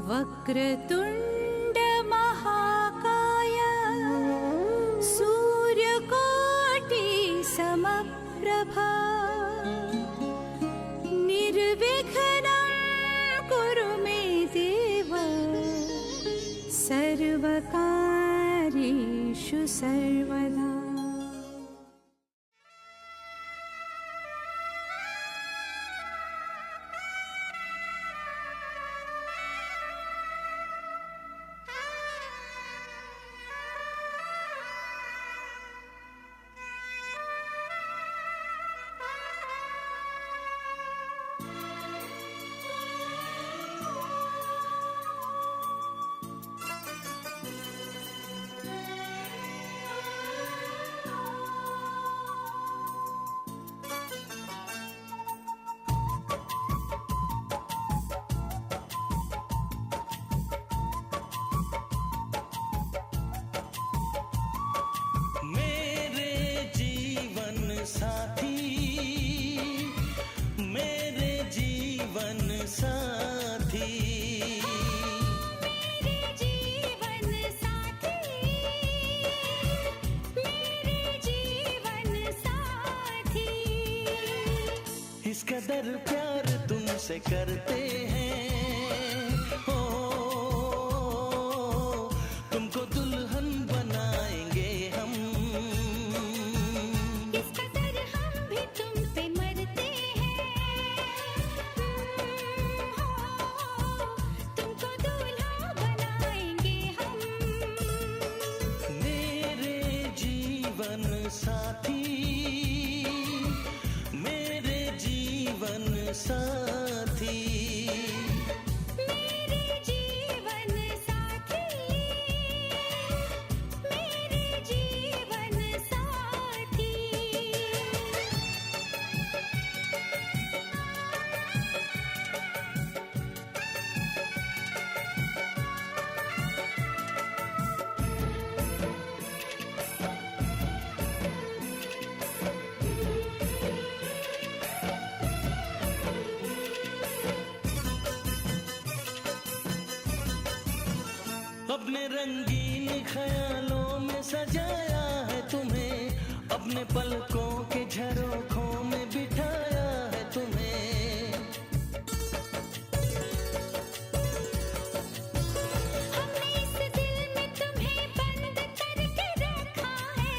वक्रतुण्ड महाकाय सूर्यकोटि समप्रभा निर्विघ्नं कुरु मे देव सर्वकार्येषु सर्वदा। इस कदर प्यार तुमसे करते हैं हो, तुमको दुल्हन बनाएंगे हम। इस कदर हम भी तुम पे मरते हैं हो, तुमको दूल्हा बनाएंगे हम। मेरे जीवन साथी, मेरे जीवन साथी, मेरे जीवन साथी, मेरे जीवन साथी। अपने रंगीन ख्यालों में सजाया है तुम्हें, अपने पलकों के झरोखों में बिठाया है तुम्हें। हमने इस दिल में तुम्हें बंद करके रखा है,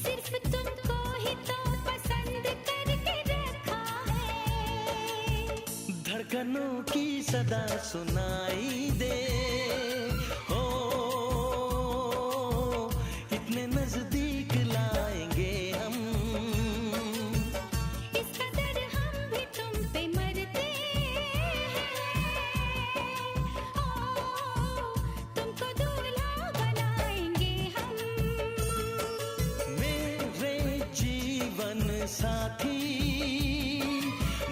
सिर्फ तुमको ही तो पसंद करके रखा है। धड़कनों की सदा सुनाई दे हो, इतने नजदीक लाएंगे हम। इस कदर हम भी तुम पे मरते हैं ओ, तुमको दूल्हा बनाएंगे हम। मेरे जीवन साथी,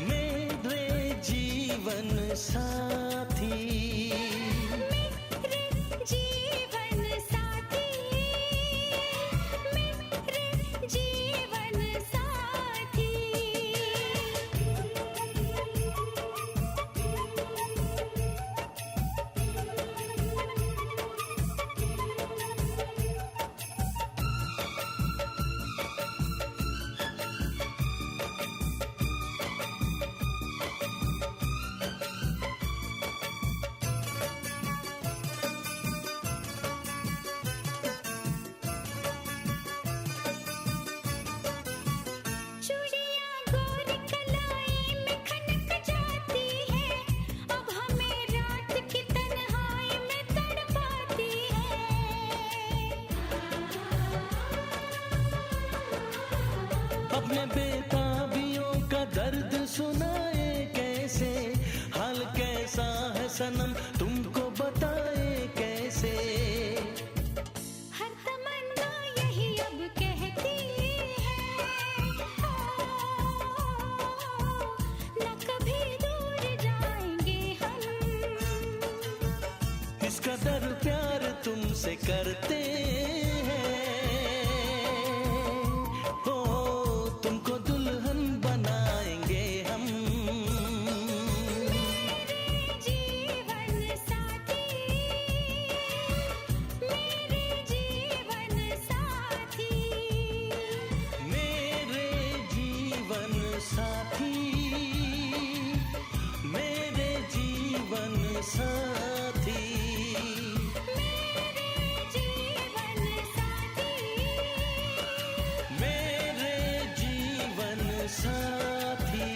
मेरे जीवन साथी, मेरे जीवन साथी, मेरे जीवन साथी। चूड़ियां गोरी कलाई में खनक जाती है, अब हमें रात की तन्हाई में तड़पाती है। अपने बेताबियों का दर्द सुनाए कैसे, हाल कैसा है सनम तुमको बताए कैसे। हर तमन्ना यही अब कहती है ओ, न कभी दूर जाएंगे हम। इस कदर प्यार तुमसे करते हैं हो, तुमको दुल्हन बनाएंगे हम। मेरे जीवन साथी, साथी, मेरे जीवन साथी। मेरे जीवन साथी।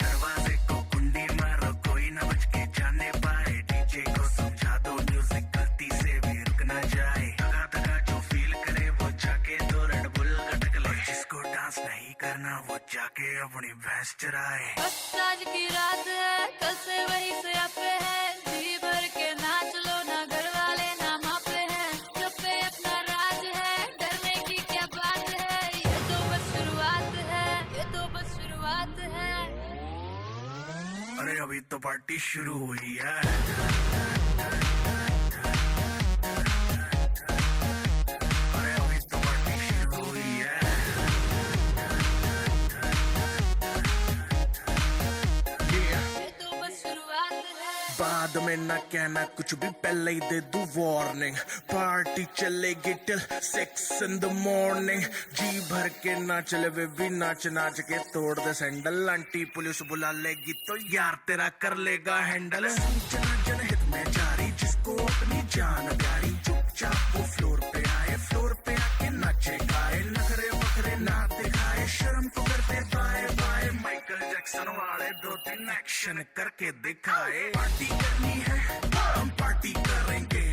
दरवाजे को कुंडी मारो, कोई न बच के जाने पाए। डीजे को समझा दो म्यूजिक गलती से भी रुक ना जाए। दगा दगा जो फील करे वो जाके दो रेड बुल गटक ले। जिसको डांस नहीं करना वो जाके अपनी भैंस चराए। बस आज की रात है, कल से वही से आपे है। जी भर के नाच लो, ना घर वाले ना मापे हैं। जो पे अपना राज है, डरने की क्या बात है। ये तो बस शुरुआत है, ये तो बस शुरुआत है। अरे अभी तो पार्टी शुरू हुई है। अरे अभी तो पार्टी शुरू हुई है। ये तो बस शुरुआत है। बाद में ना कहना कुछ भी, पहले ही दे दूं वार्निंग। पार्टी चलेगी टिल 6 in the morning। जी भर के ना चले वे भी नाच नाच के तोड़ दे सैंडल। आंटी पुलिस बुला लेगी तो यार तेरा कर लेगा हैंडल। सूचना जनहित में जारी, जिसको अपनी जान प्यारी। चुपचाप वो फ्लोर पे आए, फ्लोर पे आके नाचे गाए। नखरे वखरे ना दिखाए, शर्म तो करते बाय बाय। माइकल जैक्सन वाले 2-3 एक्शन करके दिखाए। पार्टी करनी है हम पार्टी करेंगे,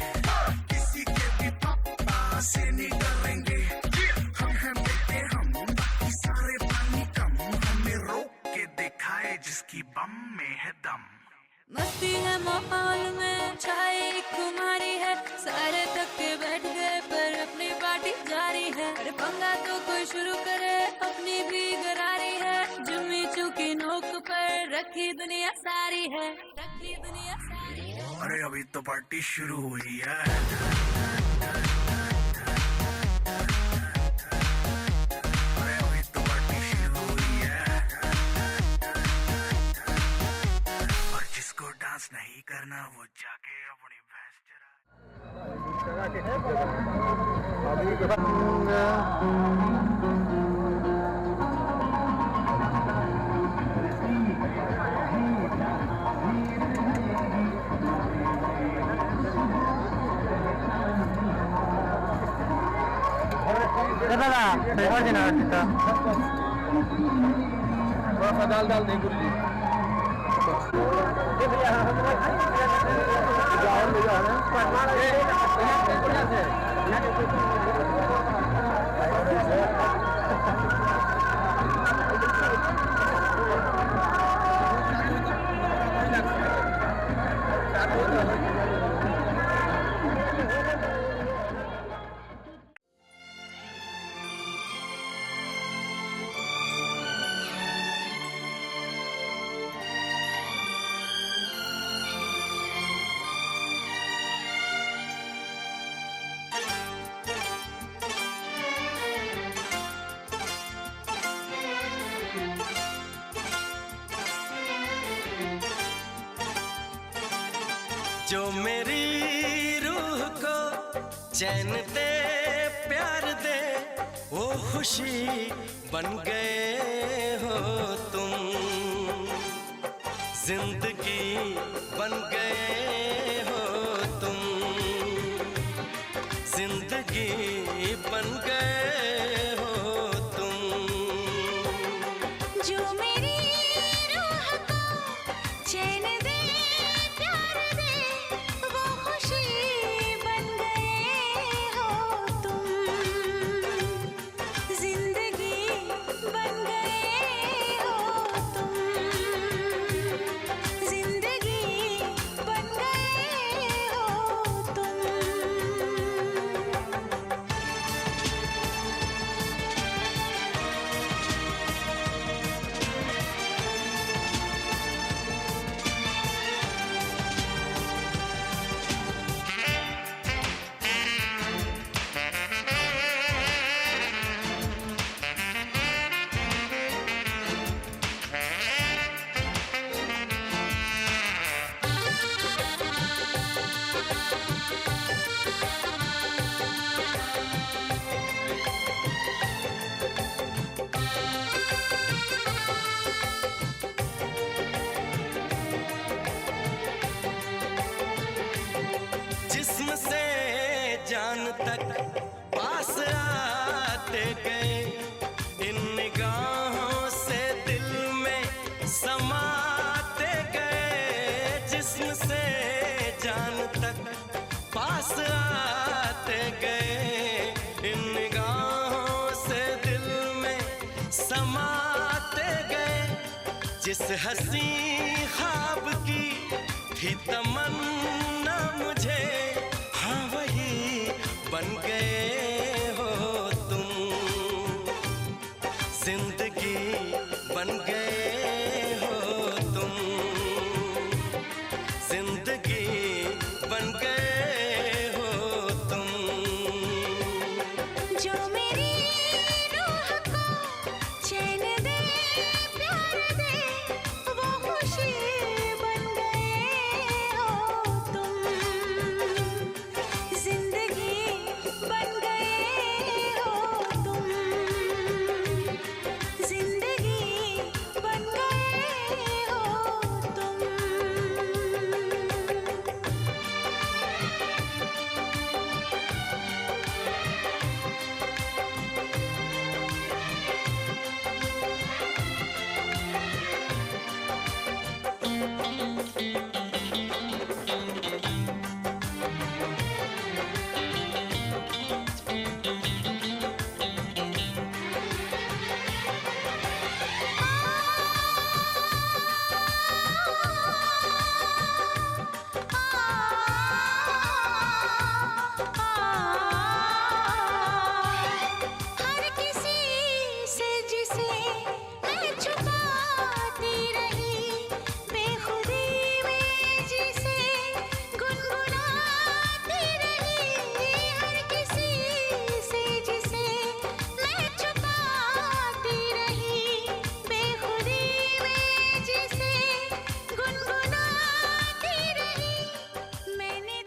किसी के भी पापा से नहीं डरेंगे। हम हैं बेटे हम, बाकी सारे पानी कम। हमें रोक के दिखाए जिसकी बम में है दम। मस्ती है माहौल में छाई खुमारी है। सारे थक के बैठ गए पर अपनी पार्टी जारी है। अरे पंगा तो कोई शुरू करे, अपनी भी गरारी है। जुम्मी चूकी नोक पर रखी दुनिया सारी है, रखी दुनिया सारी है। अरे अभी तो पार्टी शुरू हुई है। अरे अभी तो पार्टी शुरू हुई है। और जिसको डांस नहीं करना वो जाके अपनी भैंस चराए। दाल दाल नहीं गुल्ली जो मेरी रूह को चैन दे प्यार दे, वो खुशी बन गए हो तुम। जिंदगी बन गए हो तुम, जिंदगी बन गए हो तुम। जो मेरी रूह को चैन दे प्यार दे वो खुशी बन गए हो तुम, जिंदगी बन गए हो तुम, जिंदगी बन गए हो तुम। जिस्म से जान तक पास आते गए, इन निगाहों से दिल में समाते गए। जिस्म से जान तक पास आते गए, इन निगाहों से दिल में समाते गए। जिस हंसी ख्वाब की थी तमन्ना मुझे, हाँ वही बन गए हो तुम, जिंदगी बन गए हो तुम, जिंदगी बन गए हो तुम। जो मेरी रूह को चैन दे प्यार दे वो खुशी बन गए हो तुम, जिंदगी बन गए हो तुम, जिंदगी बन गए हो तुम। हर किसी से जिसे मैं छुपाती रही, बेखुदी में जिसे गुनगुनाती रही। हर किसी से जिसे मैं छुपाती रही, बेखुदी में जिसे गुनगुनाती रही। मैंने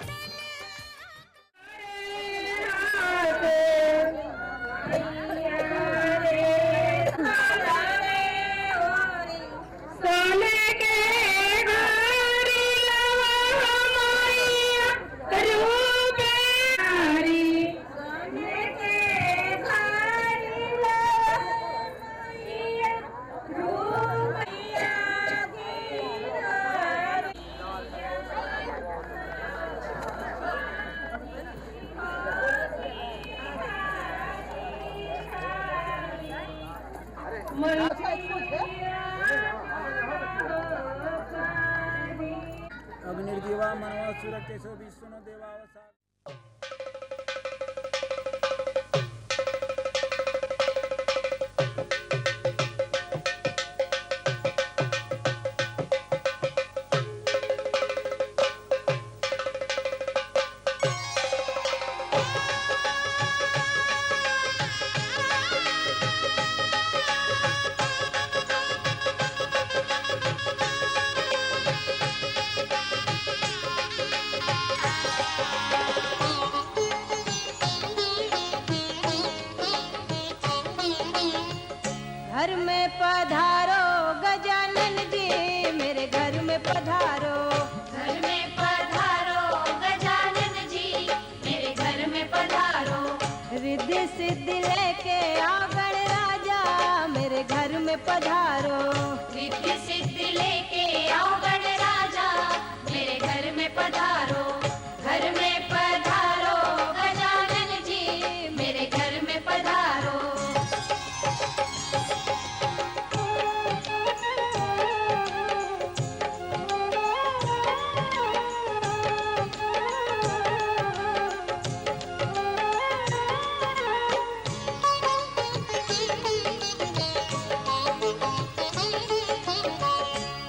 अग्निर्दिवा मनवा सुरकेशो विष्णु देवावसा। पधारो, घर में पधारो गजानन जी, मेरे घर में पधारो। रिद्धि सिद्धि लेके आओ गणराजा, मेरे घर में पधारो, रिद्धि सिद्धि लेके आओ गणराजा, मेरे घर में पधारो। घर में पधारो गजानन जी, मेरे घर में पधारो।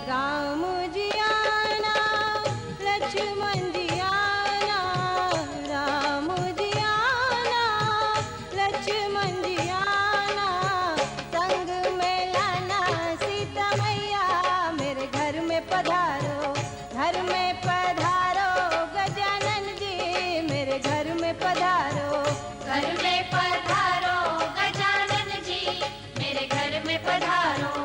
राम जी आना, लक्ष्मण जी आना, राम जी आना, लक्ष्मण जी आना, संग में लाना सीता मैया, मेरे घर में पधारो, घर में पधारो गजानन जी, मेरे घर में पधारो, घर में पधारो गजानन जी, मेरे घर में पधारो।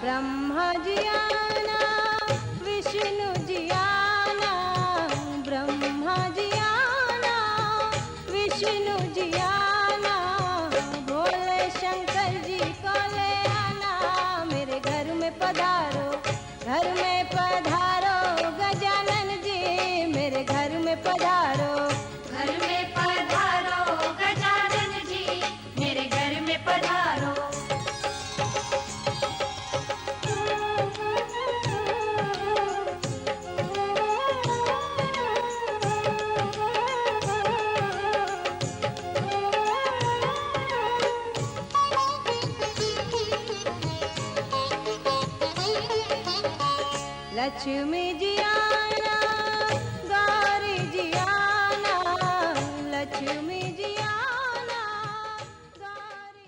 ब्रह्मा जी आना, विष्णु जी आना, ब्रह्मा जी आना, विष्णु जी आना, भोले शंकर जी को ले आना, मेरे घर में पधारो, घर में पधारो गजानन जी, मेरे घर में पधारो, घर में पधारो गजानन जी, मेरे घर में पधारो। लक्ष्मी जी आना, गौरी जी आना, लक्ष्मी जी आना, गौरी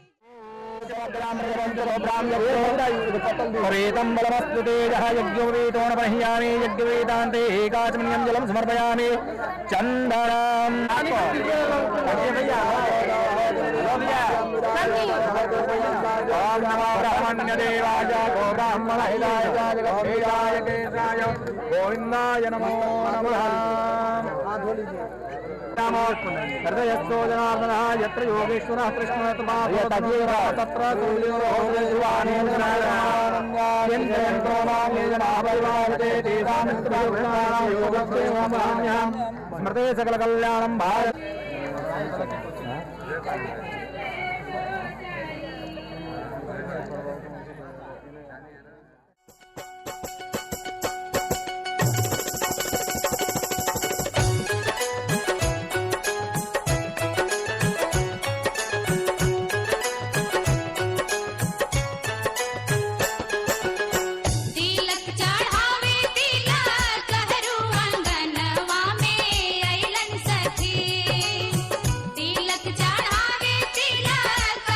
परेतं बलमस्तु तेजः यज्ञोपवीतोऽणपह्यामि यज्ञोपवीतान्ते एकाचमनीयं जलं समर्पयामि चन्दनं ओम नमो ब्रह्मण्यदेवाय गो ब्राह्मणहिताय जगद्धाय केशाय गोविन्दाय नमो नमः। नमो हृदयस्थो जनार्दनः यत्र योगेश्वरः कृष्णः तत्र स्मृते सकलकल्याणं भारत। तिलक चढ़ावे तिलक हरू अंगनवा में अइलन सखी। तिलक चढ़ावे तिलक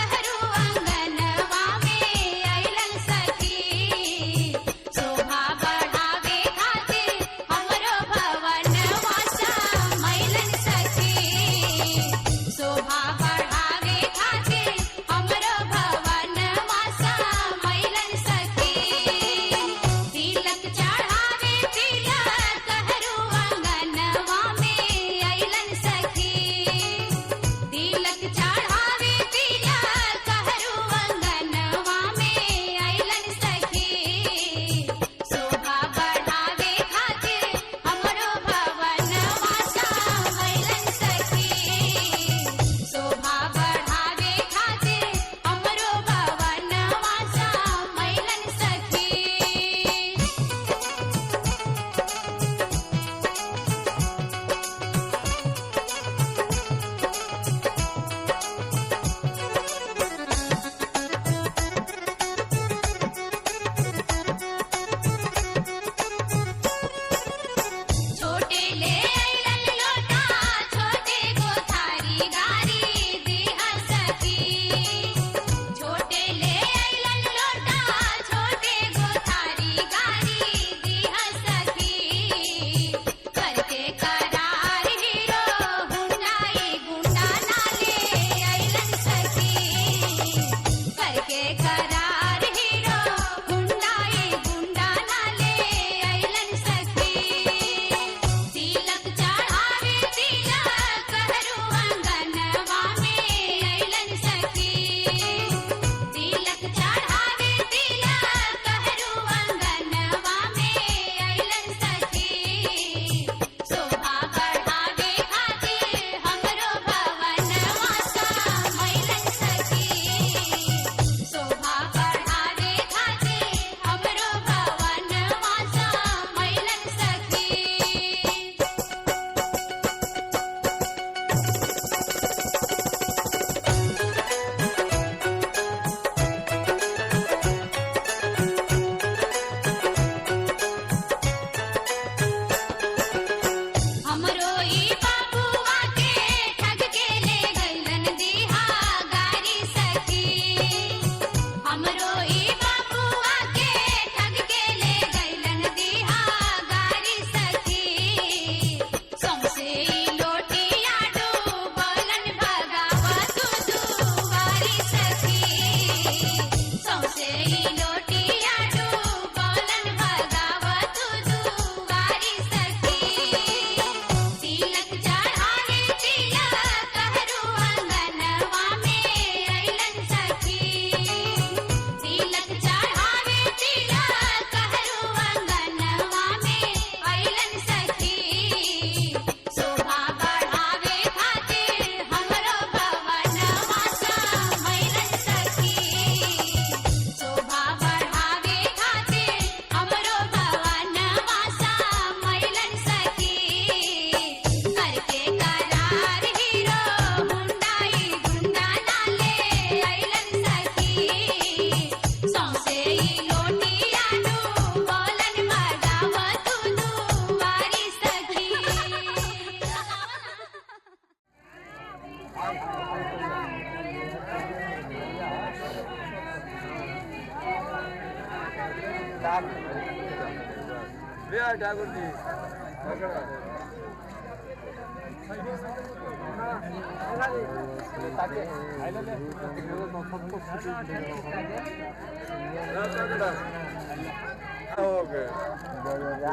ठाकुर जी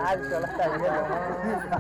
आज चलता है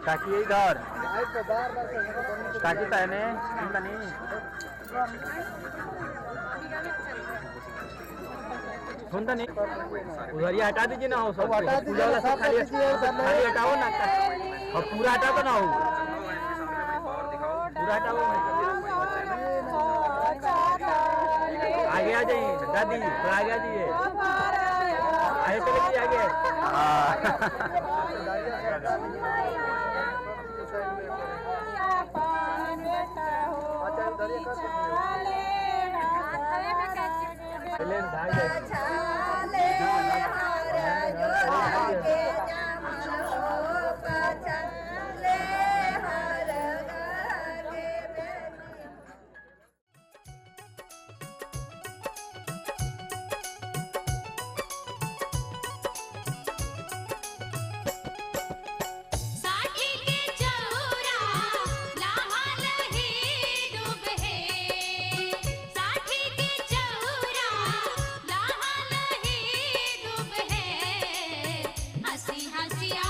काकी इधर काकी तने सुनता नहीं उधर ये हटा दीजिए ना हो सब पूजा वाला सब खाली हटाओ ना और पूरा हटा तो ना हो पूरा हटाओ आगे आ जाइए दादी थोड़ा आगे आ जाइए आगे चले जाइए आगे सिया